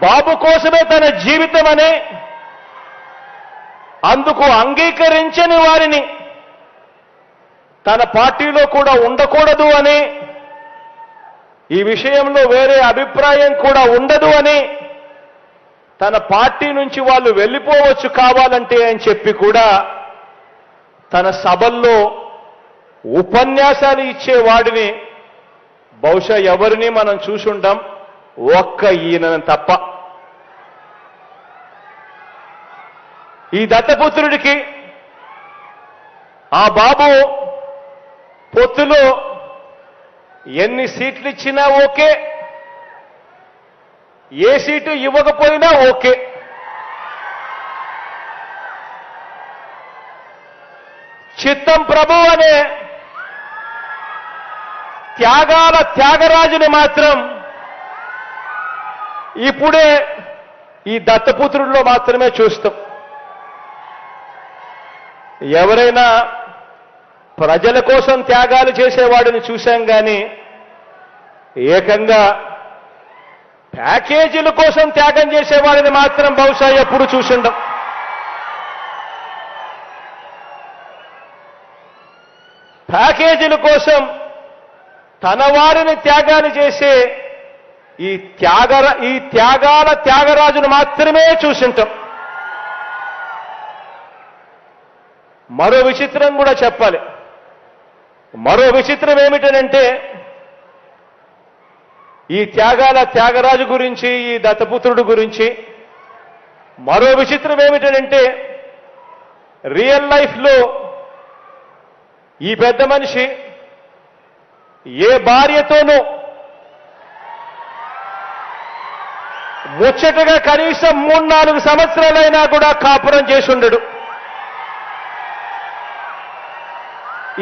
బాబు కోసమే తన జీవితం అని, అందుకు అంగీకరించని వారిని తన పార్టీలో కూడా ఉండకూడదు అని, ఈ విషయంలో వేరే అభిప్రాయం కూడా ఉండదు అని, తన పార్టీ నుంచి వాళ్ళు వెళ్ళిపోవచ్చు కావాలంటే అని చెప్పి కూడా తన సభల్లో ఉపన్యాసాలు ఇచ్చేవాడిని బహుశా ఎవరిని మనం చూసుంటాం, ఒక్క ఈయనను తప్ప. ఈ దత్తపుత్రుడికి ఆ బాబు పొత్తులో ఎన్ని సీట్లు ఇచ్చినా ఓకే, ఏ సీటు ఇవ్వకపోయినా ఓకే. చిత్తం ప్రభు అనే త్యాగాల త్యాగరాజుని మాత్రం ఇప్పుడే ఈ దత్తపుత్రుడిలో మాత్రమే చూస్తాం. ఎవరైనా ప్రజల కోసం త్యాగాలు చేసేవాడిని చూశాం కానీ ఏకంగా ప్యాకేజీల కోసం త్యాగం చేసేవాడిని మాత్రం బహుశా ఎప్పుడు చూసిండం. ప్యాకేజీల కోసం తన వారిని త్యాగాలు చేసే ఈ త్యాగాల త్యాగరాజును మాత్రమే చూసింటాం. మరో విచిత్రం కూడా చెప్పాలి. మరో విచిత్రం ఏమిటనంటే, ఈ త్యాగాల త్యాగరాజు గురించి, ఈ దత్తపుత్రుడు గురించి మరో విచిత్రం ఏమిటనంటే, రియల్ లైఫ్లో ఈ పెద్ద మనిషి ఏ భార్యతోనూ ముచ్చటగా కనీసం 3-4 సంవత్సరాలైనా కూడా కాపురం చేసి ఉండడు.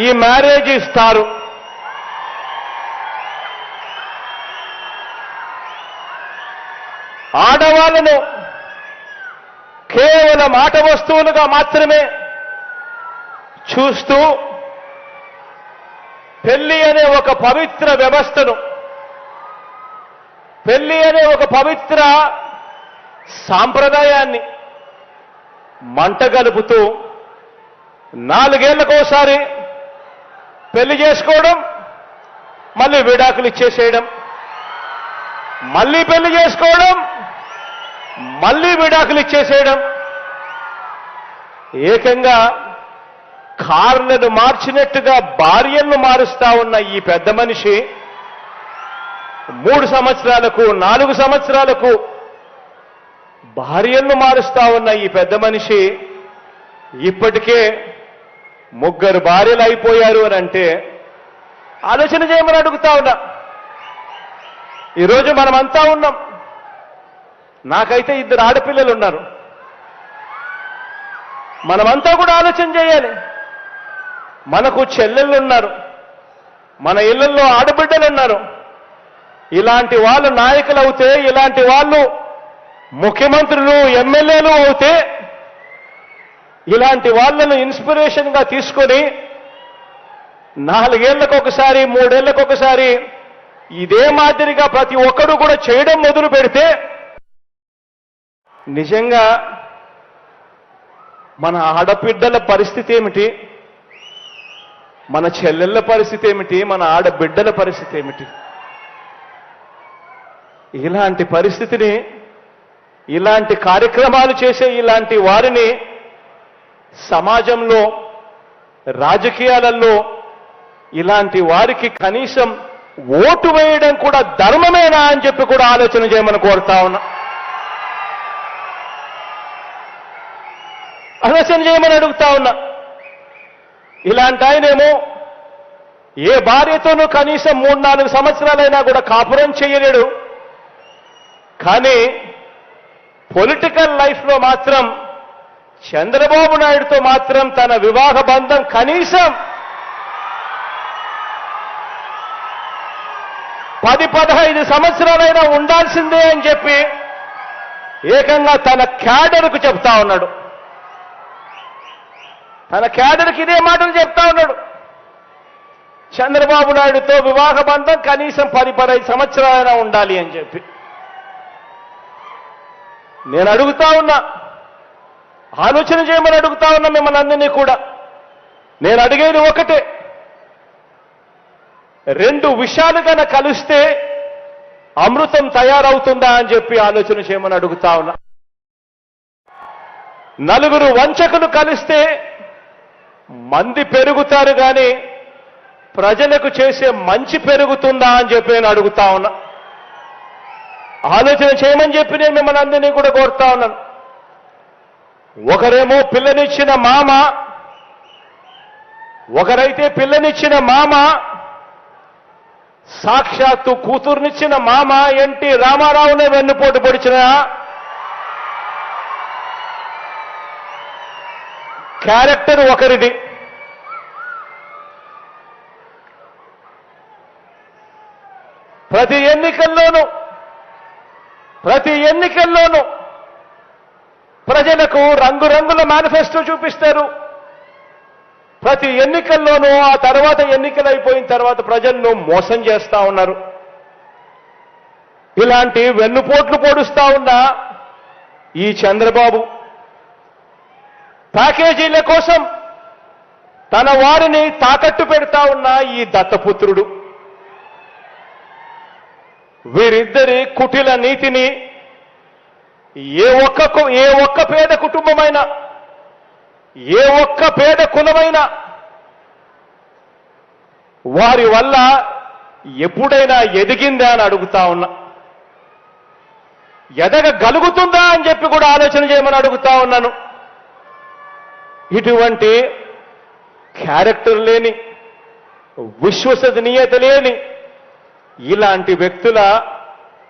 ఈ మ్యారేజ్ ఇస్తారు. ఆడవాళ్ళను కేవలం ఆట వస్తువులుగా మాత్రమే చూస్తూ పెళ్లి అనే ఒక పవిత్ర వ్యవస్థను, పెళ్లి అనే ఒక పవిత్ర సాంప్రదాయాన్ని మంటగలుపుతూ 4 ఏళ్లకోసారి పెళ్లి చేసుకోవడం, మళ్ళీ విడాకులు ఇచ్చేసేయడం, మళ్ళీ పెళ్లి చేసుకోవడం, మళ్ళీ విడాకులు ఇచ్చేసేయడం, ఏకంగా కార్లను మార్చినట్టుగా భార్యలను మారుస్తా ఉన్న ఈ పెద్ద మనిషి 3 సంవత్సరాలకు 4 సంవత్సరాలకు భార్యలను మారుస్తా ఉన్న ఈ పెద్ద మనిషి ఇప్పటికే 3 భార్యలు అయిపోయారు అని అంటే ఆలోచన చేయమని అడుగుతా ఉన్నా. ఈరోజు మనమంతా ఉన్నాం. నాకైతే 2 ఆడపిల్లలు ఉన్నారు. మనమంతా కూడా ఆలోచన చేయాలి. మనకు చెల్లెళ్ళు ఉన్నారు, మన ఇళ్లలో ఆడబిడ్డలు ఉన్నారు. ఇలాంటి వాళ్ళు నాయకులు అవుతే, ఇలాంటి వాళ్ళు ముఖ్యమంత్రులు, ఎమ్మెల్యేలు అవుతే, ఇలాంటి వాళ్ళను ఇన్స్పిరేషన్గా తీసుకొని 4 ఏళ్లకొకసారి 3 ఏళ్లకొకసారి ఇదే మాదిరిగా ప్రతి ఒక్కడు కూడా చేయడం మొదలు పెడితే నిజంగా మన ఆడబిడ్డల పరిస్థితి ఏమిటి, మన చెల్లెళ్ళ పరిస్థితి ఏమిటి, మన ఆడబిడ్డల పరిస్థితి ఏమిటి? ఇలాంటి పరిస్థితిని, ఇలాంటి కార్యక్రమాలు చేసే ఇలాంటి వారిని సమాజంలో, రాజకీయాలలో ఇలాంటి వారికి కనీసం ఓటు వేయడం కూడా ధర్మమేనా అని చెప్పి కూడా ఆలోచన చేయమని కోరుతా ఉన్నా. ఆలోచన చేయమని అడుగుతా ఉన్నా. ఇలాంటి ఆయనేమో ఏ భార్యతోనూ కనీసం 3-4 సంవత్సరాలైనా కూడా కాపురం చేయలేడు. కానీ పొలిటికల్ లైఫ్లో మాత్రం చంద్రబాబు నాయుడుతో మాత్రం తన వివాహ బంధం కనీసం 10-15 సంవత్సరాలైనా ఉండాల్సిందే అని చెప్పి ఏకంగా తన క్యాడర్కు చెప్తా ఉన్నాడు. తన క్యాడర్కి ఇదే మాటలు చెప్తా ఉన్నాడు. చంద్రబాబు నాయుడుతో వివాహ బంధం కనీసం 10-15 సంవత్సరాలైనా ఉండాలి అని చెప్పి. నేను అడుగుతా ఉన్నా, ఆలోచన చేయమని అడుగుతా ఉన్నా మిమ్మల్ని అందరినీ కూడా. నేను అడిగేది ఒకటే, రెండు విషయాలు కనుక కలిస్తే అమృతం తయారవుతుందా అని చెప్పి ఆలోచన చేయమని అడుగుతా ఉన్నా. నలుగురు వంచకులు కలిస్తే మంది పెరుగుతారు కానీ ప్రజలకు చేసే మంచి పెరుగుతుందా అని చెప్పి నేను అడుగుతా ఉన్నా. ఆలోచన చేయమని చెప్పి నేను మిమ్మల్ని అందరినీ కూడా కోరుతా ఉన్నాను. ఒకరేమో పిల్లనిచ్చిన మామ, ఒకరైతే పిల్లనిచ్చిన మామ, సాక్షాత్తు కూతుర్నిచ్చిన మామ ఎన్టీ రామారావునే వెన్నుపోటు పొడిచిన క్యారెక్టర్ ఒకరిది. ప్రతి ఎన్నికల్లోనూ ప్రజలకు రంగురంగుల మేనిఫెస్టో చూపిస్తారు. ప్రతి ఎన్నికల్లోనూ ఆ తర్వాత ఎన్నికలు అయిపోయిన తర్వాత ప్రజలను మోసం చేస్తా ఉన్నారు. ఇలాంటి వెన్నుపోట్లు పొడుస్తా ఉన్న ఈ చంద్రబాబు ప్యాకేజీల కోసం తన వారిని తాకట్టు పెడతా ఉన్న ఈ దత్తపుత్రుడు, వీరిద్దరి కుటిల నీతిని ఏ ఒక్క పేద కుటుంబమైనా, ఏ ఒక్క పేద కులమైనా వారి వల్ల ఎప్పుడైనా ఎదిగిందా అని అడుగుతా ఉన్నా. ఎదగగలుగుతుందా అని చెప్పి కూడా ఆలోచన చేయమని అడుగుతా ఉన్నాను. ఇటువంటి క్యారెక్టర్ లేని, విశ్వసనీయత లేని ఇలాంటి వ్యక్తుల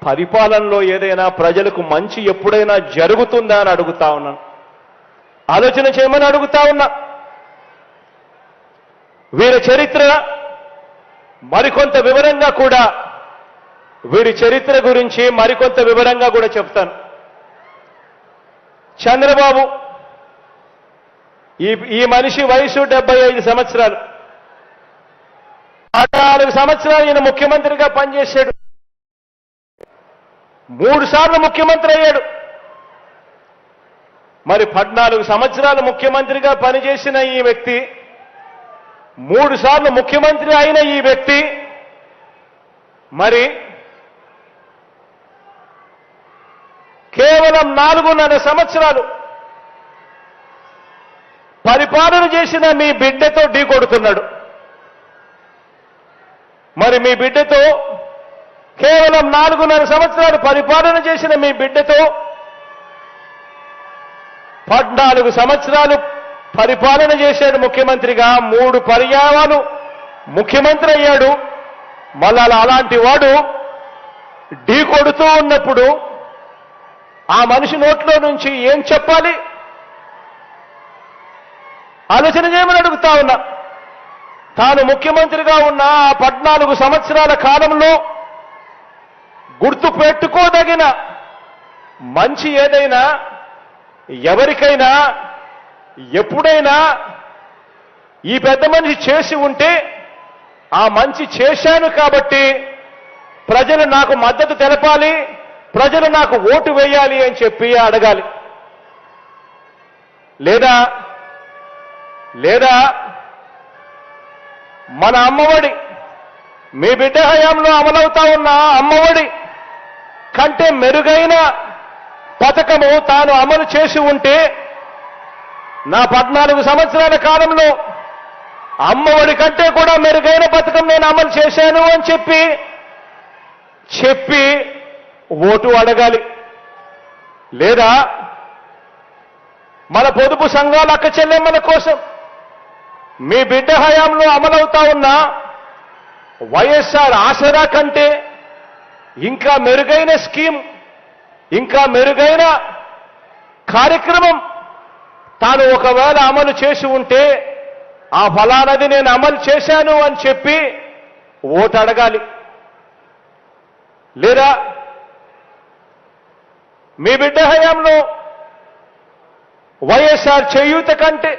పరిపాలనలో ఏదైనా ప్రజలకు మంచి ఎప్పుడైనా జరుగుతుందా అని అడుగుతా ఉన్నాను. ఆలోచన చేయమని అడుగుతా ఉన్నా. వీరి చరిత్ర మరికొంత వివరంగా కూడా, వీరి చరిత్ర గురించి మరికొంత వివరంగా కూడా చెప్తాను. చంద్రబాబు ఈ మనిషి వయసు 75 సంవత్సరాలు. 14 సంవత్సరాలు ఈయన ముఖ్యమంత్రిగా పనిచేశాడు. 3 సార్లు ముఖ్యమంత్రి అయ్యాడు. మరి 14 సంవత్సరాలు ముఖ్యమంత్రిగా పనిచేసిన ఈ వ్యక్తి, 3 సార్లు ముఖ్యమంత్రి అయిన ఈ వ్యక్తి మరి కేవలం 4.5 సంవత్సరాలు పరిపాలన చేసిన మీ బిడ్డతో ఢీకొడుతున్నాడు. మరి మీ బిడ్డతో, కేవలం 4.5 సంవత్సరాలు పరిపాలన చేసిన మీ బిడ్డతో 14 సంవత్సరాలు పరిపాలన చేశాడు ముఖ్యమంత్రిగా. 3 పర్యాయాలు ముఖ్యమంత్రి అయ్యాడు. మళ్ళా అలాంటి వాడు ఢీ కొడుతూ ఉన్నప్పుడు ఆ మనిషి నోట్లో నుంచి ఏం చెప్పాలి? ఆలోచన చేయమని అడుగుతా ఉన్నా. తాను ముఖ్యమంత్రిగా ఉన్న ఆ 14 సంవత్సరాల కాలంలో గుర్తు పెట్టుకోదగిన మంచి ఏదైనా, ఎవరికైనా, ఎప్పుడైనా ఈ పెద్ద మనిషి చేసి ఉంటే ఆ మంచి చేశాను కాబట్టి ప్రజలు నాకు మద్దతు తెలపాలి, ప్రజలు నాకు ఓటు వేయాలి అని చెప్పి అడగాలి. లేదా మన అమ్మఒడి, మీ బిడ్డ హయాంలో అమలవుతా ఉన్న అమ్మఒడి కంటే మెరుగైన పథకము తాను అమలు చేసి ఉంటే, నా 14 సంవత్సరాల కాలంలో అమ్మఒడి కంటే కూడా మెరుగైన పథకం నేను అమలు చేశాను అని చెప్పి ఓటు అడగాలి. లేదా మన పొదుపు సంఘాల అక్క చెల్లెమ్మల కోసం మీ బిడ్డ హయాంలో అమలవుతా ఉన్న వైఎస్ఆర్ ఆసరా కంటే ఇంకా మెరుగైన స్కీమ్, ఇంకా మెరుగైన కార్యక్రమం తాను ఒకవేళ అమలు చేసి ఉంటే ఆ ఫలానది నేను అమలు చేశాను అని చెప్పి ఓటు అడగాలి. లేదా మీ బిడ్డ హయాంలో వైఎస్ఆర్ చేయూత కంటే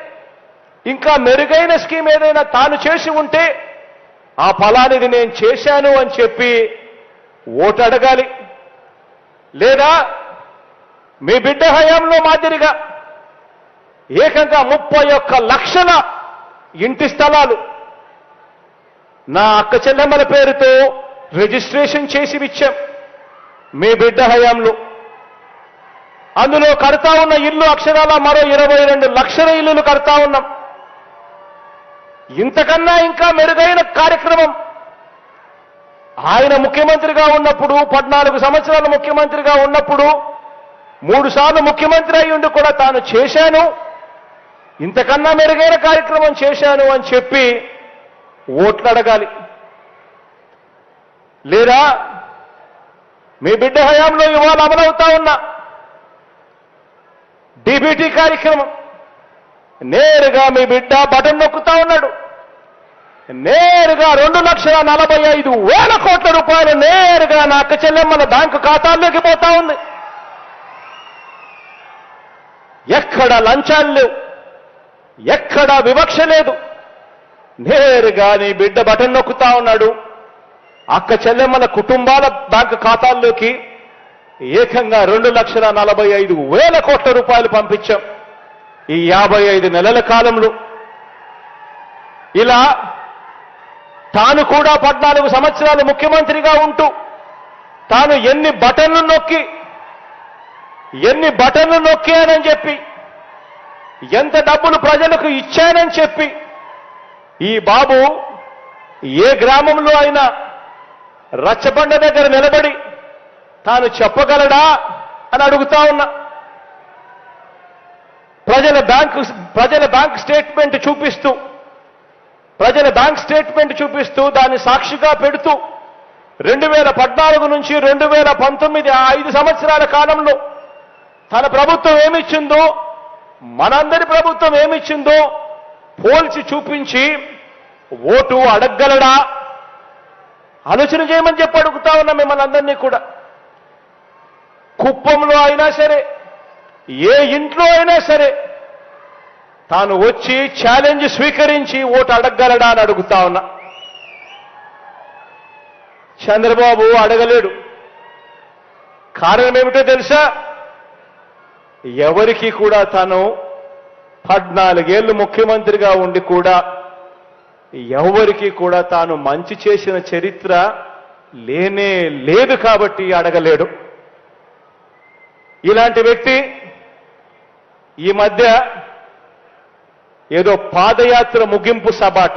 ఇంకా మెరుగైన స్కీమ్ ఏదైనా తాను చేసి ఉంటే ఆ ఫలానిది నేను చేశాను అని చెప్పి ఓటు అడగాలి. లేదా మీ బిడ్డ హయాంలో మాదిరిగా ఏకంగా 31 లక్షల ఇంటి స్థలాలు నా అక్క చెల్లెమ్మల పేరుతో రిజిస్ట్రేషన్ చేసి ఇచ్చాం మీ బిడ్డ హయాంలో. అందులో కడతా ఉన్న ఇల్లు అక్షరాల మరో 22 లక్షల ఇల్లులు కడతా ఉన్నాం. ఇంతకన్నా ఇంకా మెరుగైన కార్యక్రమం ఆయన ముఖ్యమంత్రిగా ఉన్నప్పుడు 14 సంవత్సరాలు ముఖ్యమంత్రిగా ఉన్నప్పుడు 3 సార్లు ముఖ్యమంత్రి అయ్యుండి కూడా తాను చేశాను, ఇంతకన్నా మెరుగైన కార్యక్రమం చేశాను అని చెప్పి ఓట్లు అడగాలి. లేదా మీ బిడ్డ హయాంలో ఇవాళ అమలవుతా ఉన్న డీబీటీ కార్యక్రమం నేరుగా మీ బిడ్డ బటన్ నొక్కుతా ఉన్నాడు. నేరుగా 2,45,000 కోట్ల రూపాయలు నేరుగా నా అక్క చెల్లెమ్మల బ్యాంకు ఖాతాల్లోకి పోతా ఉంది. ఎక్కడ లంచాలు లేవు, ఎక్కడ వివక్ష లేదు. నేరుగా నీ బిడ్డ బటన్ నొక్కుతా ఉన్నాడు. అక్క చెల్లెమ్మల కుటుంబాల బ్యాంకు ఖాతాల్లోకి ఏకంగా 2,45,000 కోట్ల రూపాయలు పంపించాం ఈ 55 నెలల కాలంలో. ఇలా తాను కూడా 14 సంవత్సరాలు ముఖ్యమంత్రిగా ఉంటూ తాను ఎన్ని బటన్లు నొక్కానని చెప్పి, ఎంత డబ్బులు ప్రజలకు ఇచ్చానని చెప్పి ఈ బాబు ఏ గ్రామంలో అయినా రచ్చబండ దగ్గర నిలబడి తాను చెప్పగలడా అని అడుగుతా ఉన్నా. ప్రజల బ్యాంక్ స్టేట్మెంట్ చూపిస్తూ దాన్ని సాక్షిగా పెడుతూ 2014 నుంచి 2019 5 సంవత్సరాల కాలంలో తన ప్రభుత్వం ఏమిచ్చిందో, మనందరి ప్రభుత్వం ఏమిచ్చిందో పోల్చి చూపించి ఓటు అడగగలడా? ఆలోచన చేయమని చెప్పి అడుగుతా ఉన్నా మిమ్మల్ని అందరినీ కూడా. కుప్పంలో అయినా సరే, ఏ ఇంట్లో అయినా సరే తాను వచ్చి ఛాలెంజ్ స్వీకరించి ఓటు అడగగలడా అని అడుగుతా ఉన్నా. చంద్రబాబు అడగలేడు. కారణం ఏమిటో తెలుసా? ఎవరికి కూడా తాను 14 ఏళ్ళు ముఖ్యమంత్రిగా ఉండి కూడా ఎవరికి కూడా తాను మంచి చేసిన చరిత్ర లేనే లేదు కాబట్టి అడగలేడు. ఇలాంటి వ్యక్తి ఈ మధ్య ఏదో పాదయాత్ర ముగింపు సబాట,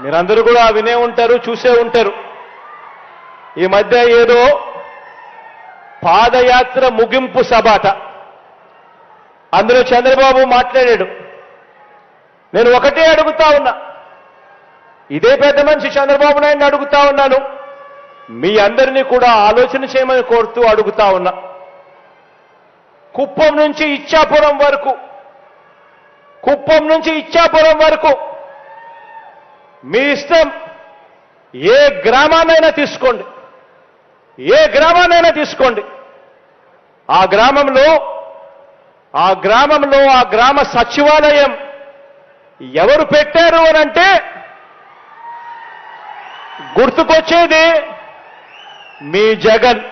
మీరందరూ కూడా వినే ఉంటారు, చూసే ఉంటారు. ఈ మధ్య ఏదో పాదయాత్ర ముగింపు సబాట, అందులో చంద్రబాబు మాట్లాడాడు. నేను ఒకటే అడుగుతా ఉన్నా, ఇదే పెద్ద మనిషి చంద్రబాబు నాయుడిని అడుగుతా ఉన్నాను, మీ అందరినీ కూడా ఆలోచన చేయమని కోరుతూ అడుగుతా ఉన్నా. కుప్పం నుంచి ఇచ్చాపురం వరకు మీ ఇష్టం, ఏ గ్రామాన్నైనా తీసుకోండి. ఆ గ్రామ సచివాలయం ఎవరు పెట్టారు అనంటే గుర్తుకొచ్చేది మీ జగన్.